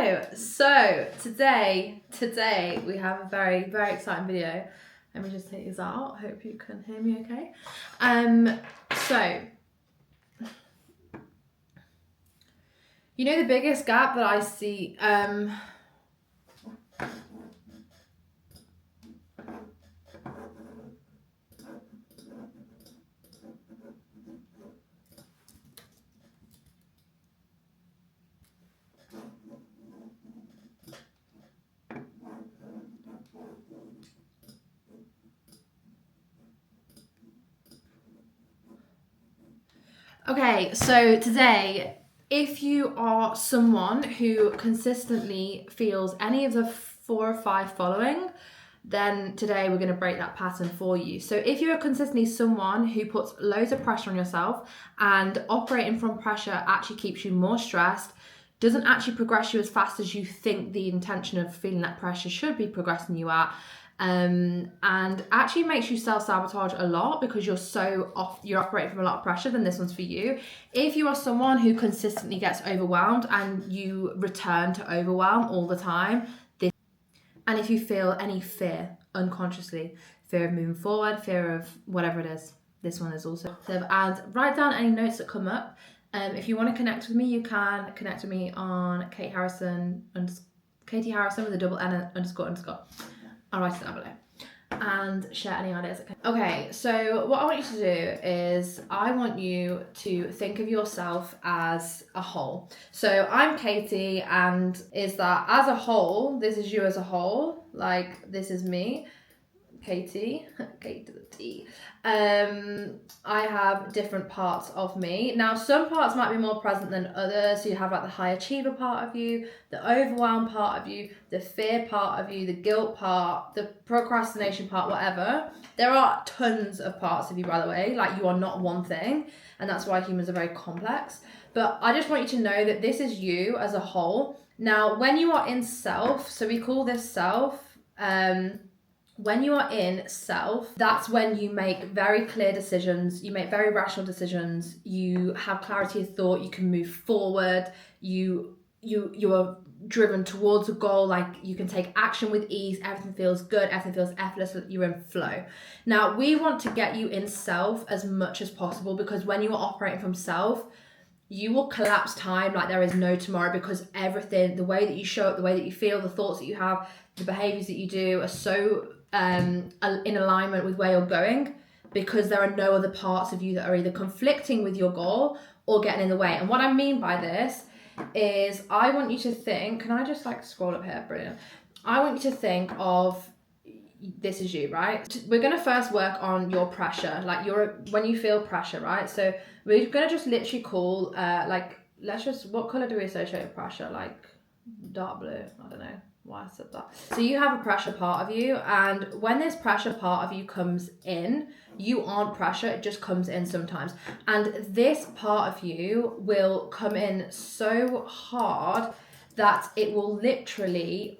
Hello. So today we have a very, very exciting video. Let me just take this out. Hope you can hear me okay. So you know the biggest gap that I see Okay, so today, if you are someone who consistently feels any of the 4 or 5 following, then today we're going to break that pattern for you. So if you're consistently someone who puts loads of pressure on yourself, and operating from pressure actually keeps you more stressed, doesn't actually progress you as fast as you think the intention of feeling that pressure should be progressing you at, and actually makes you self-sabotage a lot because you're operating from a lot of pressure, then this one's for you. If you are someone who consistently gets overwhelmed and you return to overwhelm all the time, and if you feel any fear unconsciously, fear of moving forward, fear of whatever it is, this one is also. And write down any notes that come up. If you want to connect with me, you can connect with me on Katie Harrison with a double N underscore. I'll write it down below. And share any ideas. Okay, so what I want you to do is I want you to think of yourself as a whole. So I'm Katie, and is that as a whole, this is you as a whole, like this is me, Katie, Kate to the T. I have different parts of me. Now, some parts might be more present than others. So you have like the high achiever part of you, the overwhelm part of you, the fear part of you, the guilt part, the procrastination part, whatever. There are tons of parts of you, by the way. Like, you are not one thing, and that's why humans are very complex. But I just want you to know that this is you as a whole. Now, when you are in self, so we call this self, when you are in self, that's when you make very clear decisions, you make very rational decisions, you have clarity of thought, you can move forward, you are driven towards a goal, like you can take action with ease, everything feels good, everything feels effortless, you're in flow. Now, we want to get you in self as much as possible, because when you are operating from self, you will collapse time like there is no tomorrow, because everything, the way that you show up, the way that you feel, the thoughts that you have, the behaviors that you do are so in alignment with where you're going, because there are no other parts of you that are either conflicting with your goal or getting in the way. And what I mean by this is I want you to think, can I just like scroll up here? Brilliant. I want you to think of, this is you, right? We're going to first work on your pressure, like when you feel pressure, right? So we're going to just literally call, what color do we associate with pressure? Like dark blue, I don't know why I said that. So you have a pressure part of you, and when this pressure part of you comes in, you aren't pressure, it just comes in sometimes. And this part of you will come in so hard that it will literally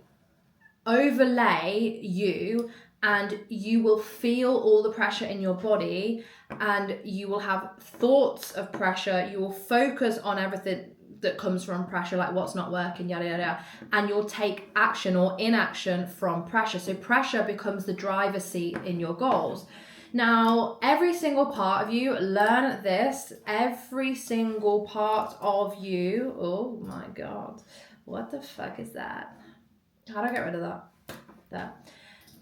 overlay you, and you will feel all the pressure in your body, and you will have thoughts of pressure, you will focus on everything that comes from pressure, like what's not working, yada yada yada, and you'll take action or inaction from pressure. So pressure becomes the driver's seat in your goals. Now, every single part of you, learn this, every single part of you, oh my god, what the fuck is that? How do I get rid of that? There.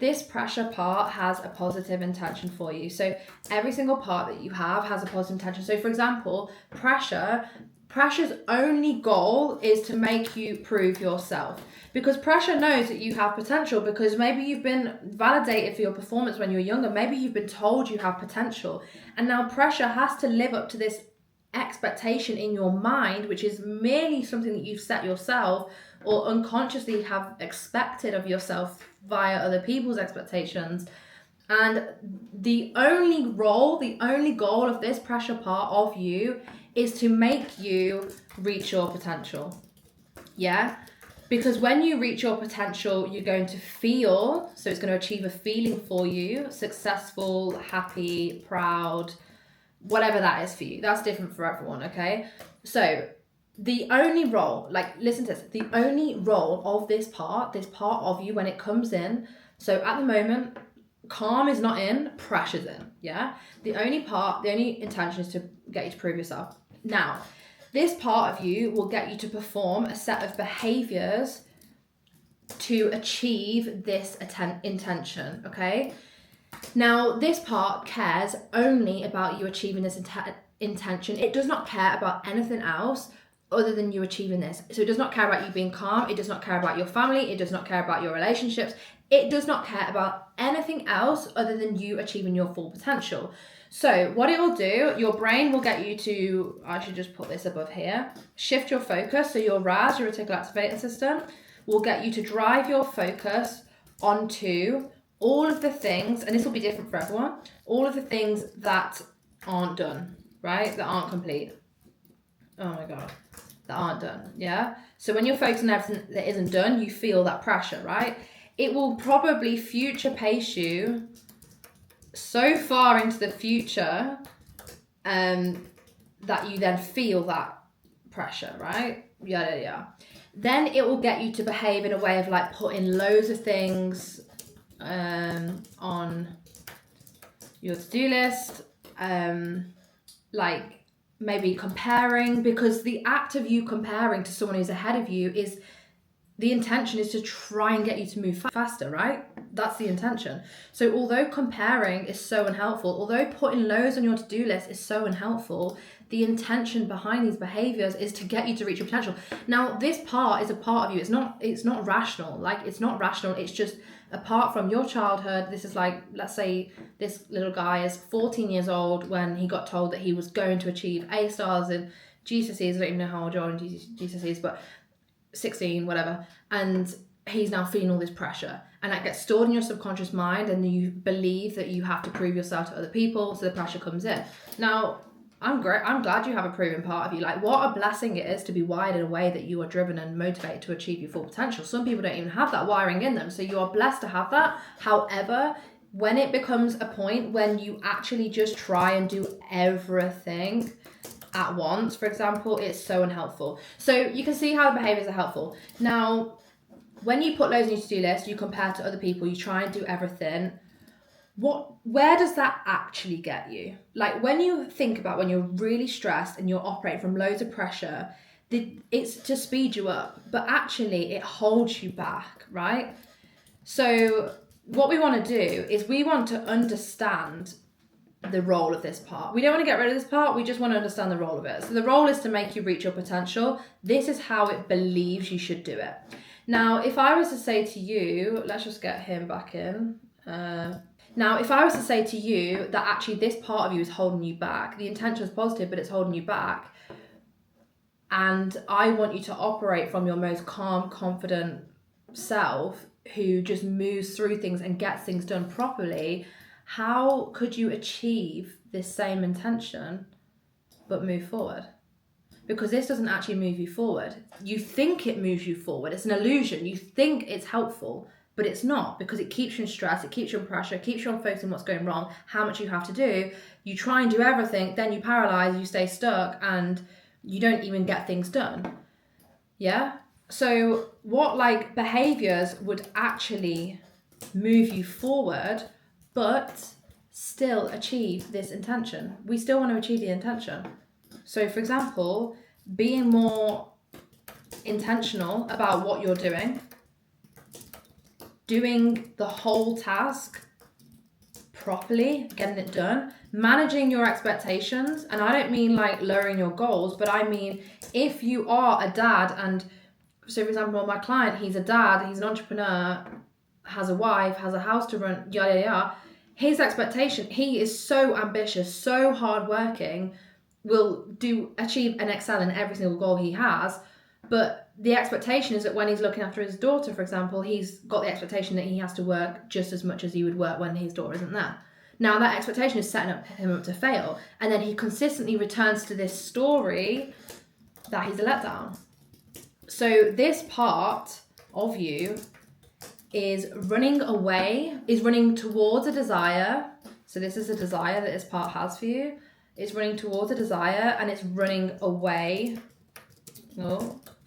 This pressure part has a positive intention for you. So every single part that you have has a positive intention. So for example, pressure's only goal is to make you prove yourself, because pressure knows that you have potential, because maybe you've been validated for your performance when you were younger, maybe you've been told you have potential, and now pressure has to live up to this expectation in your mind, which is merely something that you've set yourself or unconsciously have expected of yourself via other people's expectations. And the only goal of this pressure part of you is to make you reach your potential. Yeah? Because when you reach your potential, you're going to feel, so it's going to achieve a feeling for you, successful, happy, proud, whatever that is for you. That's different for everyone, okay? So the only role, like, listen to this, the only role of this part of you when it comes in, so at the moment, calm is not in, pressure's in, yeah? The only intention is to get you to prove yourself. Now, this part of you will get you to perform a set of behaviors to achieve this intention, okay? Now, this part cares only about you achieving this intention. It does not care about anything else other than you achieving this. So it does not care about you being calm. It does not care about your family. It does not care about your relationships. It does not care about anything else other than you achieving your full potential. So what it will do, your brain will get you to, I should just put this above here, shift your focus. So your RAS, your reticular activating system, will get you to drive your focus onto all of the things, and this will be different for everyone, all of the things that aren't done, right? That aren't complete. Oh my God. That aren't done, yeah? So when you're focusing on everything that isn't done, you feel that pressure, right? It will probably future pace you so far into the future that you then feel that pressure, right? Yeah. Then it will get you to behave in a way of like putting loads of things on your to-do list, like maybe comparing, because the act of you comparing to someone who's ahead of you is, the intention is to try and get you to move faster, right? That's the intention. So although comparing is so unhelpful, although putting loads on your to-do list is so unhelpful, the intention behind these behaviors is to get you to reach your potential. Now, this part is a part of you. It's not rational. Like, it's not rational. It's just apart from your childhood. This is like, let's say this little guy is 14 years old when he got told that he was going to achieve A stars in GCSEs. I don't even know how old you are in GCSEs, but 16, whatever. And he's now feeling all this pressure. And that gets stored in your subconscious mind, and you believe that you have to prove yourself to other people, so the pressure comes in. Now, I'm glad you have a proven part of you. Like, what a blessing it is to be wired in a way that you are driven and motivated to achieve your full potential. Some people don't even have that wiring in them, so you are blessed to have that. However, when it becomes a point when you actually just try and do everything at once, for example, it's so unhelpful. So you can see how the behaviors are helpful. Now, when you put loads on your to-do list, you compare to other people, you try and do everything. Where does that actually get you? Like, when you think about when you're really stressed and you're operating from loads of pressure, it's to speed you up, but actually it holds you back, right? So what we want to do is we want to understand the role of this part. We don't want to get rid of this part, we just want to understand the role of it. So the role is to make you reach your potential. This is how it believes you should do it. Now, if I was to say to you, let's just get him back in. Now, if I was to say to you that actually this part of you is holding you back, the intention is positive, but it's holding you back, and I want you to operate from your most calm, confident self who just moves through things and gets things done properly, how could you achieve this same intention but move forward? Because this doesn't actually move you forward. You think it moves you forward. It's an illusion. You think it's helpful, but it's not, because it keeps you in stress, it keeps you in pressure, it keeps you on focusing on what's going wrong, how much you have to do. You try and do everything, then you paralyze, you stay stuck, and you don't even get things done. Yeah? So what like behaviors would actually move you forward, but still achieve this intention? We still want to achieve the intention. So for example, being more intentional about what you're doing the whole task properly, getting it done, managing your expectations. And I don't mean like lowering your goals, but I mean, if you are a dad, and so for example, my client, he's a dad, he's an entrepreneur, has a wife, has a house to run, yada yada. His expectation, he is so ambitious, so hardworking, will achieve and excel in every single goal he has. But the expectation is that when he's looking after his daughter, for example, he's got the expectation that he has to work just as much as he would work when his daughter isn't there. Now, that expectation is setting him up to fail. And then he consistently returns to this story that he's a letdown. So this part of you is running towards a desire. So this is a desire that this part has for you. It's running towards a desire, and it's running away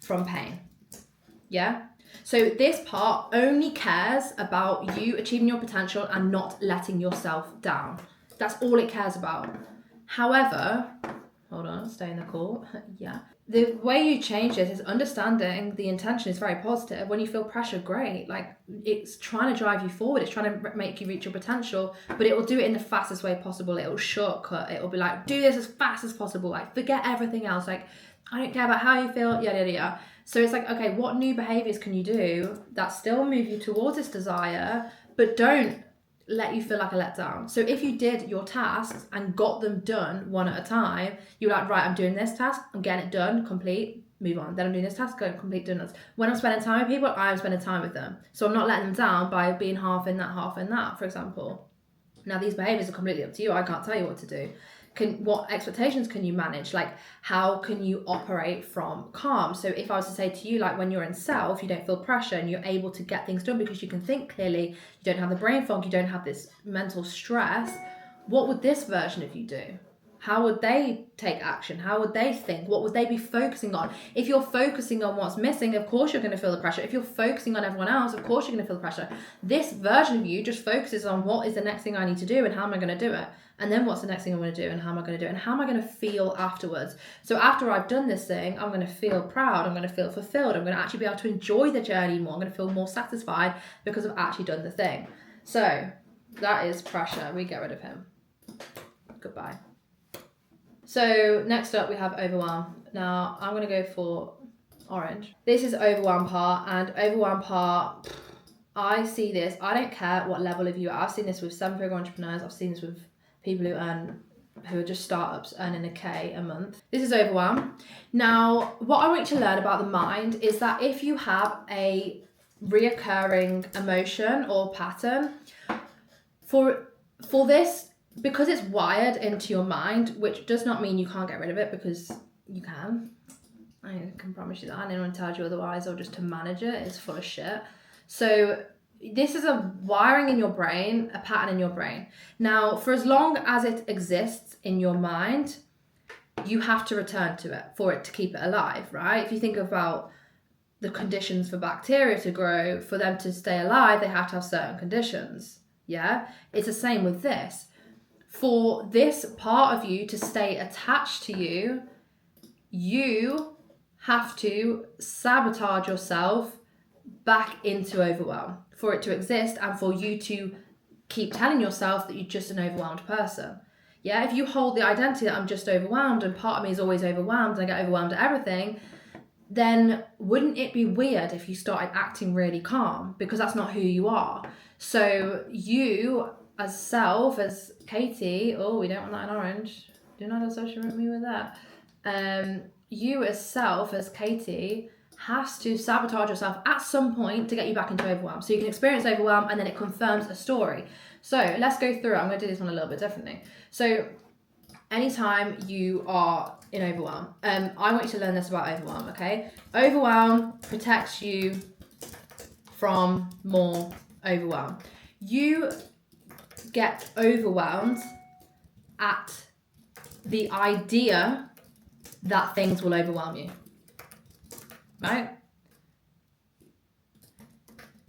from pain. Yeah? So this part only cares about you achieving your potential and not letting yourself down. That's all it cares about. However, hold on, stay in the call. Yeah. The way you change this is understanding the intention is very positive. When you feel pressure, great. Like, it's trying to drive you forward. It's trying to make you reach your potential, but it will do it in the fastest way possible. It will shortcut. It will be like, do this as fast as possible. Like, forget everything else. Like, I don't care about how you feel, yada, yada, yada. So it's like, okay, what new behaviors can you do that still move you towards this desire, but don't let you feel like a letdown? So if you did your tasks and got them done one at a time, you're like, right, I'm doing this task, I'm getting it done, complete, move on. Then I'm doing this task, go complete, doing this. When I'm spending time with people, I'm spending time with them. So I'm not letting them down by being half in that, for example. Now, these behaviors are completely up to you. I can't tell you what to do. What expectations can you manage? Like, how can you operate from calm? So if I was to say to you, like, when you're in self, you don't feel pressure and you're able to get things done because you can think clearly, you don't have the brain fog, you don't have this mental stress, what would this version of you do? How would they take action? How would they think? What would they be focusing on? If you're focusing on what's missing, of course you're going to feel the pressure. If you're focusing on everyone else, of course you're going to feel the pressure. This version of you just focuses on what is the next thing I need to do and how am I going to do it? And then what's the next thing I'm going to do and how am I going to do it? And how am I going to feel afterwards? So after I've done this thing, I'm going to feel proud. I'm going to feel fulfilled. I'm going to actually be able to enjoy the journey more. I'm going to feel more satisfied because I've actually done the thing. So that is pressure. We get rid of him. Goodbye. So next up we have overwhelm. Now I'm going to go for orange. This is overwhelm part, and overwhelm part, I see this, I don't care what level of you are. I've seen this with 7-figure entrepreneurs. I've seen this with people who are just startups earning a K a month. This is overwhelm. Now, what I want you to learn about the mind is that if you have a reoccurring emotion or pattern, for this, because it's wired into your mind, which does not mean you can't get rid of it, because you can. I can promise you that. Anyone tells you otherwise, or just to manage it, is full of shit. So this is a wiring in your brain, a pattern in your brain. Now, for as long as it exists in your mind, you have to return to it for it to keep it alive, right? If you think about the conditions for bacteria to grow, for them to stay alive, they have to have certain conditions. Yeah? It's the same with this. For this part of you to stay attached to you, you have to sabotage yourself back into overwhelm for it to exist, and for you to keep telling yourself that you're just an overwhelmed person. Yeah, if you hold the identity that I'm just overwhelmed and part of me is always overwhelmed and I get overwhelmed at everything, then wouldn't it be weird if you started acting really calm? Because that's not who you are. So you as self, as Katie, oh, we don't want that in orange. Do not associate me with that. You as self, as Katie, has to sabotage yourself at some point to get you back into overwhelm. So you can experience overwhelm and then it confirms a story. So let's go through it. I'm going to do this one a little bit differently. So anytime you are in overwhelm, I want you to learn this about overwhelm, okay? Overwhelm protects you from more overwhelm. You get overwhelmed at the idea that things will overwhelm you, right?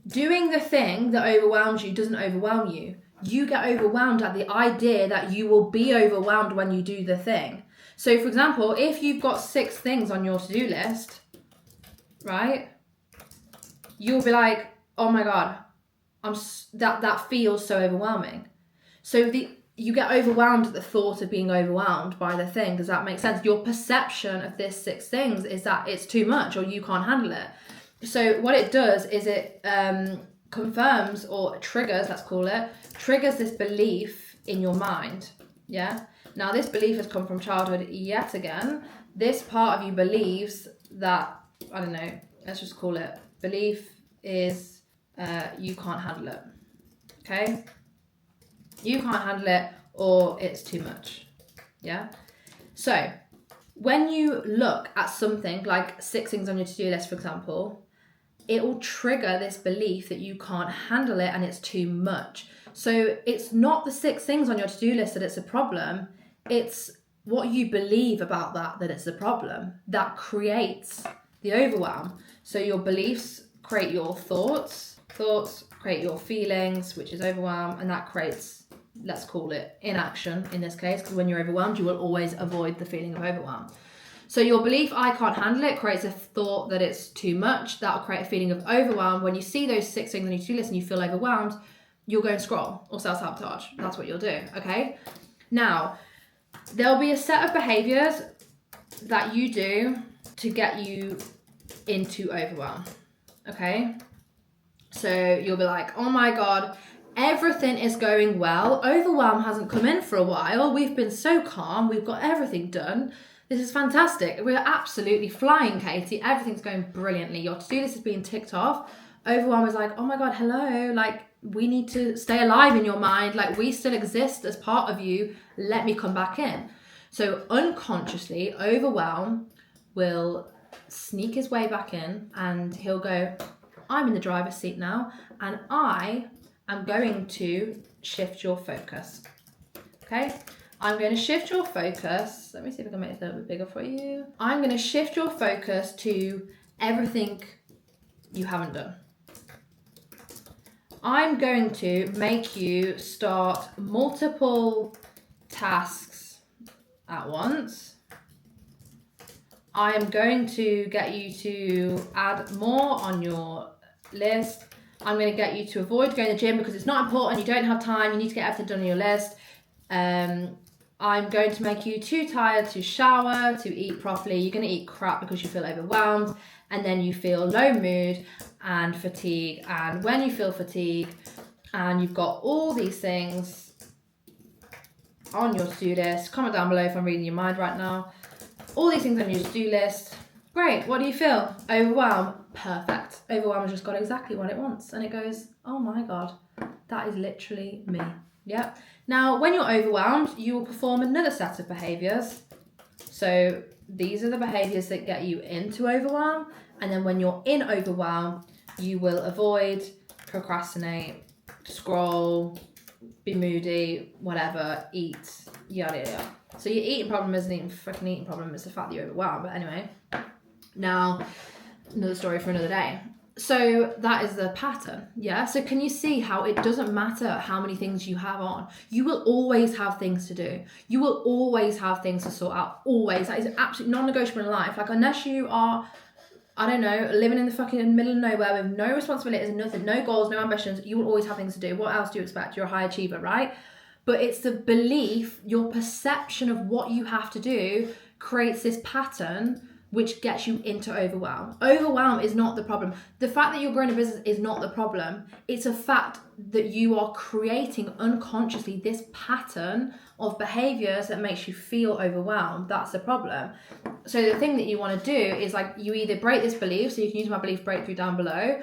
Doing the thing that overwhelms you doesn't overwhelm you. You get overwhelmed at the idea that you will be overwhelmed when you do the thing. So for example, if you've got 6 things on your to-do list, right? You'll be like, oh my God, that feels so overwhelming. So you get overwhelmed at the thought of being overwhelmed by the thing. Does that make sense? Your perception of this 6 things is that it's too much or you can't handle it. So what it does is it confirms or triggers, let's call it, triggers this belief in your mind. Yeah. Now this belief has come from childhood yet again. This part of you believes that, I don't know, let's just call it, belief is you can't handle it. Okay? You can't handle it or it's too much. Yeah? So when you look at something like 6 things on your to-do list, for example, it will trigger this belief that you can't handle it and it's too much. So it's not the 6 things on your to-do list that it's a problem. It's what you believe about that it's a problem, that creates the overwhelm. So your beliefs create your thoughts create your feelings, which is overwhelm, and that creates, let's call it inaction in this case, because when you're overwhelmed, you will always avoid the feeling of overwhelm. So your belief, I can't handle it, creates a thought that it's too much. That'll create a feeling of overwhelm. When you see those 6 things on your to-do list and you feel overwhelmed, you'll go and scroll or self-sabotage. That's what you'll do, okay? Now, there'll be a set of behaviors that you do to get you into overwhelm, okay? So you'll be like, oh my God, everything is going well. Overwhelm hasn't come in for a while. We've been so calm. We've got everything done. This is fantastic. We're absolutely flying, Katie. Everything's going brilliantly. Your to-do list is being ticked off. Overwhelm is like, oh my God, hello. Like, we need to stay alive in your mind. Like, we still exist as part of you. Let me come back in. So unconsciously, overwhelm will sneak his way back in and he'll go, I'm in the driver's seat now and I am going to shift your focus. Okay? I'm going to shift your focus. Let me see if I can make this a little bit bigger for you. I'm going to shift your focus to everything you haven't done. I'm going to make you start multiple tasks at once. I am going to get you to add more on your list. I'm going to get you to avoid going to the gym because it's not important. You don't have time. You need to get everything done on your list. I'm going to make you too tired to shower, to eat properly. You're going to eat crap because you feel overwhelmed. And then you feel low mood and fatigue. And when you feel fatigue and you've got all these things on your to-do list, comment down below if I'm reading your mind right now. All these things on your to-do list. Great, what do you feel? Overwhelm. Perfect. Overwhelm has just got exactly what it wants. And it goes, oh my God, that is literally me. Yeah. Now, when you're overwhelmed, you will perform another set of behaviors. So these are the behaviors that get you into overwhelm. And then when you're in overwhelm, you will avoid, procrastinate, scroll, be moody, whatever, eat, yada, yada, yada. So your eating problem isn't even freaking eating problem, it's the fact that you're overwhelmed. But anyway, now, another story for another day. So that is the pattern, yeah? So can you see how it doesn't matter how many things you have on? You will always have things to do. You will always have things to sort out, always. That is absolutely non-negotiable in life. Like, unless you are, I don't know, living in the fucking middle of nowhere with no responsibilities, nothing, no goals, no ambitions, you will always have things to do. What else do you expect? You're a high achiever, right? But it's the belief, your perception of what you have to do creates this pattern which gets you into overwhelm. Overwhelm is not the problem. The fact that you're growing a business is not the problem. It's a fact that you are creating unconsciously this pattern of behaviors that makes you feel overwhelmed. That's the problem. So the thing that you want to do is, like, you either break this belief, so you can use my belief breakthrough down below,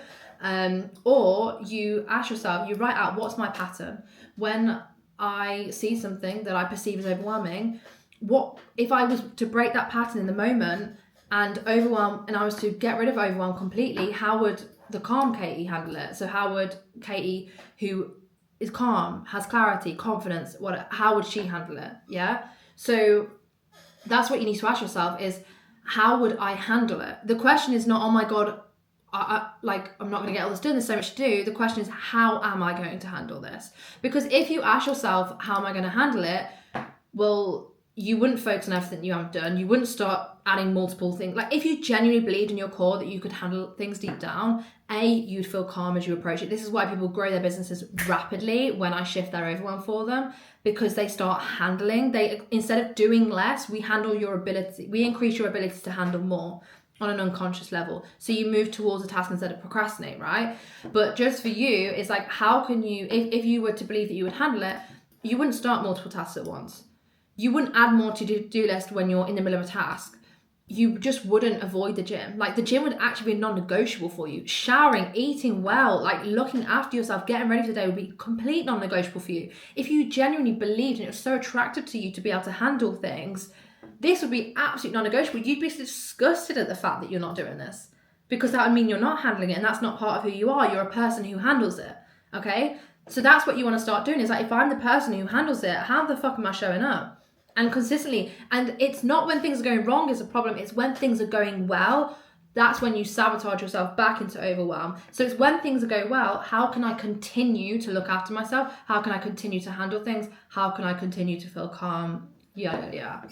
or you ask yourself, you write out, what's my pattern? When I see something that I perceive as overwhelming, what if I was to break that pattern in the moment and overwhelm, and I was to get rid of overwhelm completely, how would the calm Katie handle it? So how would Katie, who is calm, has clarity, confidence, how would she handle it? Yeah. So that's what you need to ask yourself is, how would I handle it? The question is not, oh my God, I'm not going to get all this done, there's so much to do. The question is, how am I going to handle this? Because if you ask yourself, how am I going to handle it? Well, you wouldn't focus on everything you haven't done. You wouldn't start adding multiple things. Like, if you genuinely believed in your core that you could handle things deep down, you'd feel calm as you approach it. This is why people grow their businesses rapidly when I shift their overwhelm for them, because they start handling. Instead of doing less, we increase your ability to handle more on an unconscious level. So you move towards a task instead of procrastinate, right? But just for you, it's like, how can you, if you were to believe that you would handle it, you wouldn't start multiple tasks at once. You wouldn't add more to do list when you're in the middle of a task. You just wouldn't avoid the gym. Like, the gym would actually be non-negotiable for you. Showering, eating well, like looking after yourself, getting ready for the day would be complete non-negotiable for you. If you genuinely believed and it was so attractive to you to be able to handle things, this would be absolutely non-negotiable. You'd be disgusted at the fact that you're not doing this, because that would mean you're not handling it, and that's not part of who you are. You're a person who handles it, okay? So that's what you want to start doing, is like, if I'm the person who handles it, how the fuck am I showing up? and consistently. And it's not when things are going wrong is a problem, it's when things are going well. That's when you sabotage yourself back into overwhelm. So it's when things are going well, how can I continue to look after myself? How can I continue to handle things? How can I continue to feel calm? Yeah.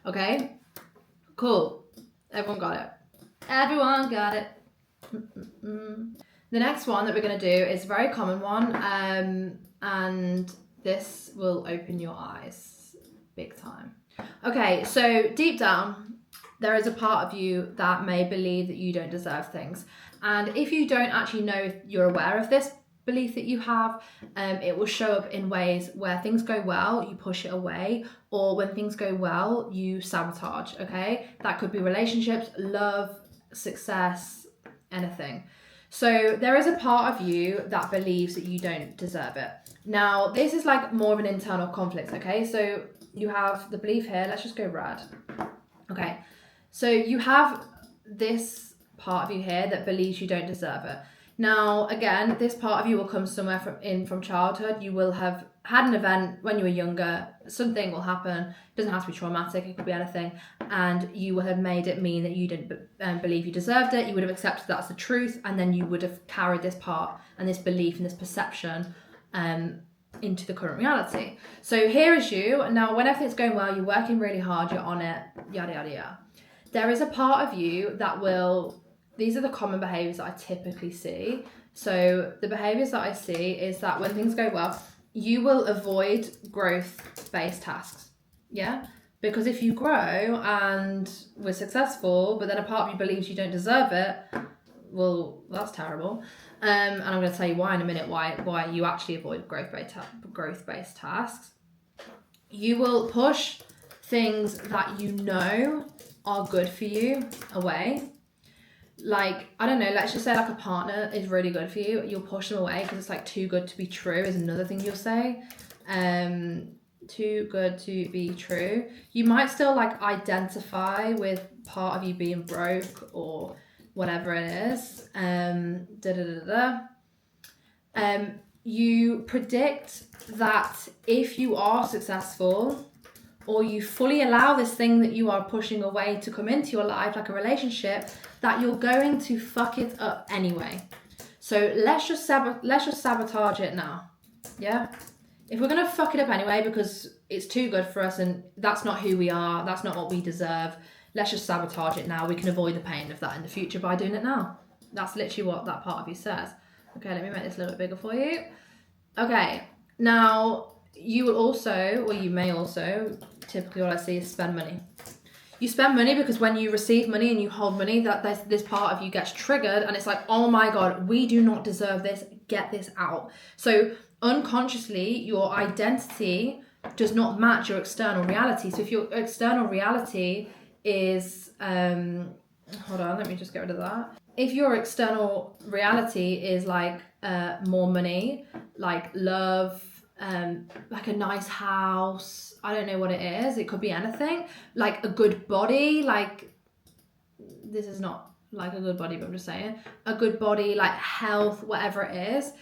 Okay? Cool. Everyone got it. Everyone got it. The next one that we're going to do is a very common one. And this will open your eyes big time. Okay, so deep down, there is a part of you that may believe that you don't deserve things. And if you don't actually know if you're aware of this belief that you have, it will show up in ways where things go well, you push it away, or when things go well, you sabotage, okay? That could be relationships, love, success, anything. So there is a part of you that believes that you don't deserve it. Now, this is like more of an internal conflict, okay? So you have the belief here, let's just go red. Okay, so you have this part of you here that believes you don't deserve it. Now, again, this part of you will come somewhere from childhood. You will have had an event when you were younger, something will happen. It doesn't have to be traumatic, it could be anything. And you will have made it mean that you didn't believe you deserved it. You would have accepted that's the truth. And then you would have carried this part and this belief and this perception into the current reality. So here is you. Now, when everything's going well, you're working really hard, you're on it, yada, yada, yada. There is a part of you that will... These are the common behaviours that I typically see. So the behaviours that I see is that when things go well, you will avoid growth-based tasks. Yeah? Because if you grow and we're successful, but then a part of you believes you don't deserve it, well, that's terrible. And I'm going to tell you why in a minute, why you actually avoid growth-based tasks. You will push things that you know are good for you away. Like, I don't know, let's just say like a partner is really good for you. You'll push them away because it's like too good to be true is another thing you'll say. Too good to be true. You might still like identify with part of you being broke or whatever it is. You predict that if you are successful, or you fully allow this thing that you are pushing away to come into your life, like a relationship, that you're going to fuck it up anyway. So let's just sabotage it now. Yeah? If we're gonna fuck it up anyway because it's too good for us and that's not who we are, that's not what we deserve, let's just sabotage it now. We can avoid the pain of that in the future by doing it now. That's literally what that part of you says. Okay, let me make this a little bit bigger for you. Okay, now you will also, or you may also, typically what I see is spend money. You spend money because when you receive money and you hold money, that this part of you gets triggered and it's like, oh my God, we do not deserve this, get this out. So unconsciously, your identity does not match your external reality. So if your external reality is, hold on, let me just get rid of that. If your external reality is like more money, like love, like a nice house, I don't know what it is, it could be anything, like a good body, like this is not like a good body, but I'm just saying a good body, like health, whatever it is.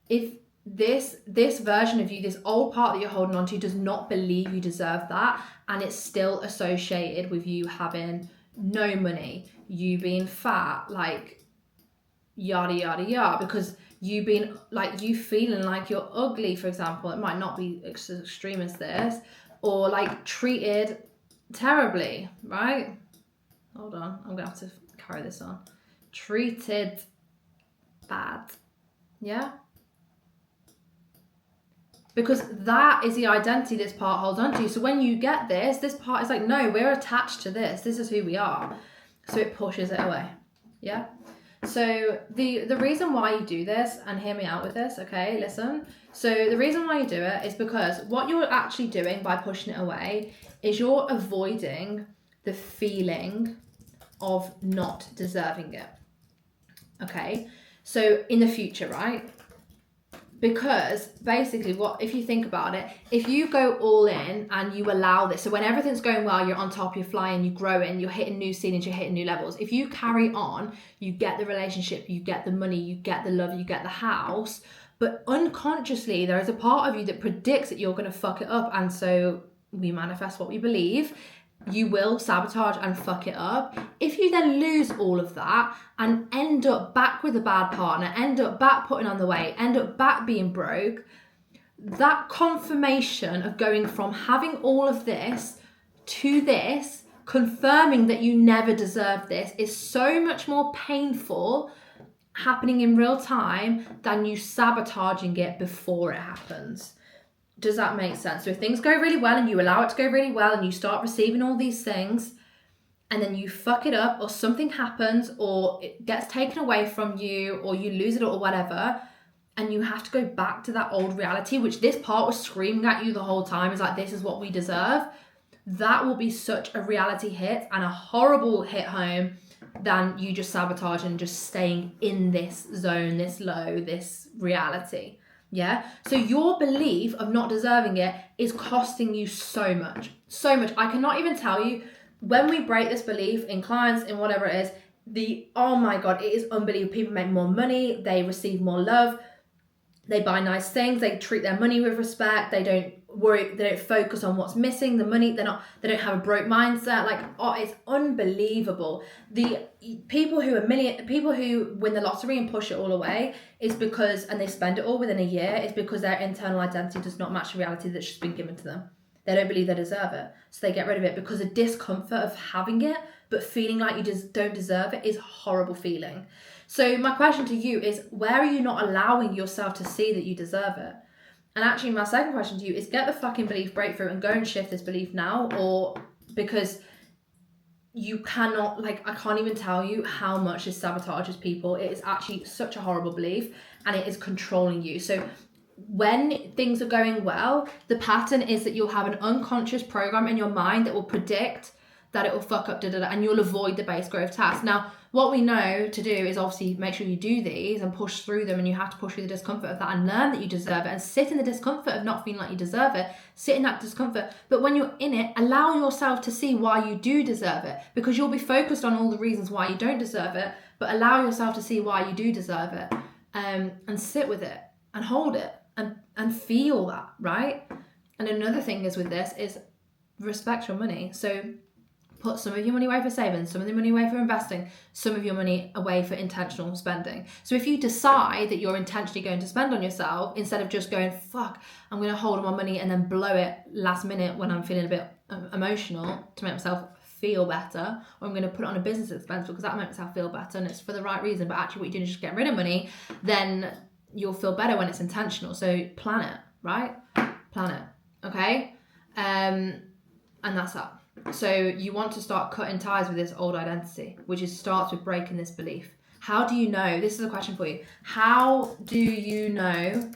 If this version of you, this old part that you're holding on to, does not believe you deserve that, and it's still associated with you having no money, you being fat, like yada yada yada, because you being like, you feeling like you're ugly, for example, it might not be as extreme as this, or like treated terribly, right? Hold on, I'm gonna have to carry this on. Treated bad, yeah? Because that is the identity this part holds on to. So when you get this part is like, no, we're attached to this. This is who we are. So it pushes it away, yeah? So the reason why you do this, and hear me out with this, okay, listen. So the reason why you do it is because what you're actually doing by pushing it away is you're avoiding the feeling of not deserving it, okay? So in the future, right? Because basically if you think about it, if you go all in and you allow this, so when everything's going well, you're on top, you're flying, you're growing, you're hitting new ceilings, you're hitting new levels. If you carry on, you get the relationship, you get the money, you get the love, you get the house, but unconsciously there is a part of you that predicts that you're going to fuck it up, and so we manifest what we believe. You will sabotage and fuck it up. If you then lose all of that and end up back with a bad partner, end up back putting on the weight, end up back being broke, that confirmation of going from having all of this to this, confirming that you never deserve this, is so much more painful happening in real time than you sabotaging it before it happens. Does that make sense? So if things go really well and you allow it to go really well and you start receiving all these things and then you fuck it up or something happens or it gets taken away from you or you lose it or whatever, and you have to go back to that old reality, which this part was screaming at you the whole time, is like, this is what we deserve. That will be such a reality hit and a horrible hit home than you just sabotage and just staying in this zone, this low, this reality. Yeah. So your belief of not deserving it is costing you so much, so much. I cannot even tell you, when we break this belief in clients, in whatever it is, oh my God, it is unbelievable. People make more money. They receive more love. They buy nice things. They treat their money with respect. They don't worry. They don't focus on what's missing. The money. They don't have a broke mindset. Like, oh, it's unbelievable. The people who win the lottery and push it all away is because, and they spend it all within a year, is because their internal identity does not match the reality that's just been given to them. They don't believe they deserve it, so they get rid of it because the discomfort of having it but feeling like you just don't deserve it is a horrible feeling. So my question to you is, where are you not allowing yourself to see that you deserve it? And actually, my second question to you is, get the fucking belief breakthrough and go and shift this belief now, or because you cannot, like, I can't even tell you how much this sabotages people. It is actually such a horrible belief and it is controlling you. So when things are going well, the pattern is that you'll have an unconscious program in your mind that will predict that it will fuck up, and you'll avoid the base growth task. Now, what we know to do is obviously make sure you do these and push through them, and you have to push through the discomfort of that and learn that you deserve it and sit in the discomfort of not feeling like you deserve it, sit in that discomfort. But when you're in it, allow yourself to see why you do deserve it, because you'll be focused on all the reasons why you don't deserve it, but allow yourself to see why you do deserve it, and sit with it and hold it and feel that, right? And another thing is with this is respect your money. So put some of your money away for savings, some of the money away for investing, some of your money away for intentional spending. So if you decide that you're intentionally going to spend on yourself, instead of just going, fuck, I'm going to hold on my money and then blow it last minute when I'm feeling a bit emotional to make myself feel better, or I'm going to put it on a business expense because that makes myself feel better and it's for the right reason, but actually what you're doing is just getting rid of money, then you'll feel better when it's intentional. So plan it, right? Plan it, okay? And that's that. So you want to start cutting ties with this old identity, which starts with breaking this belief. How do you know? This is a question for you. How do you know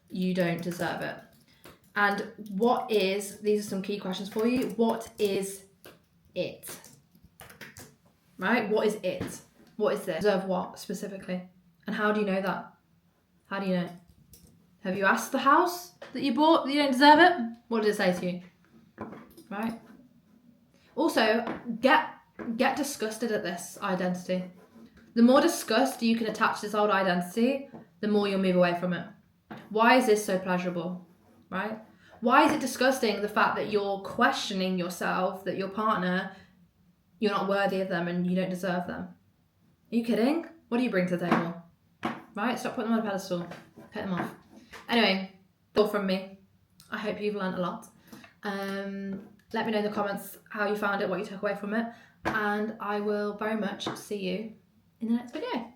you don't deserve it? And these are some key questions for you. What is it? Right? What is it? What is this? Deserve what specifically? And how do you know that? How do you know? Have you asked the house that you bought that you don't deserve it? What did it say to you? Right? Also, get disgusted at this identity. The more disgust you can attach to this old identity, the more you'll move away from it. Why is this so pleasurable, right? Why is it disgusting, the fact that you're questioning yourself, that your partner, you're not worthy of them and you don't deserve them? Are you kidding? What do you bring to the table? Right? Stop putting them on a pedestal. Put them off. Anyway, that's all from me. I hope you've learned a lot. Let me know in the comments how you found it, what you took away from it, and I will very much see you in the next video.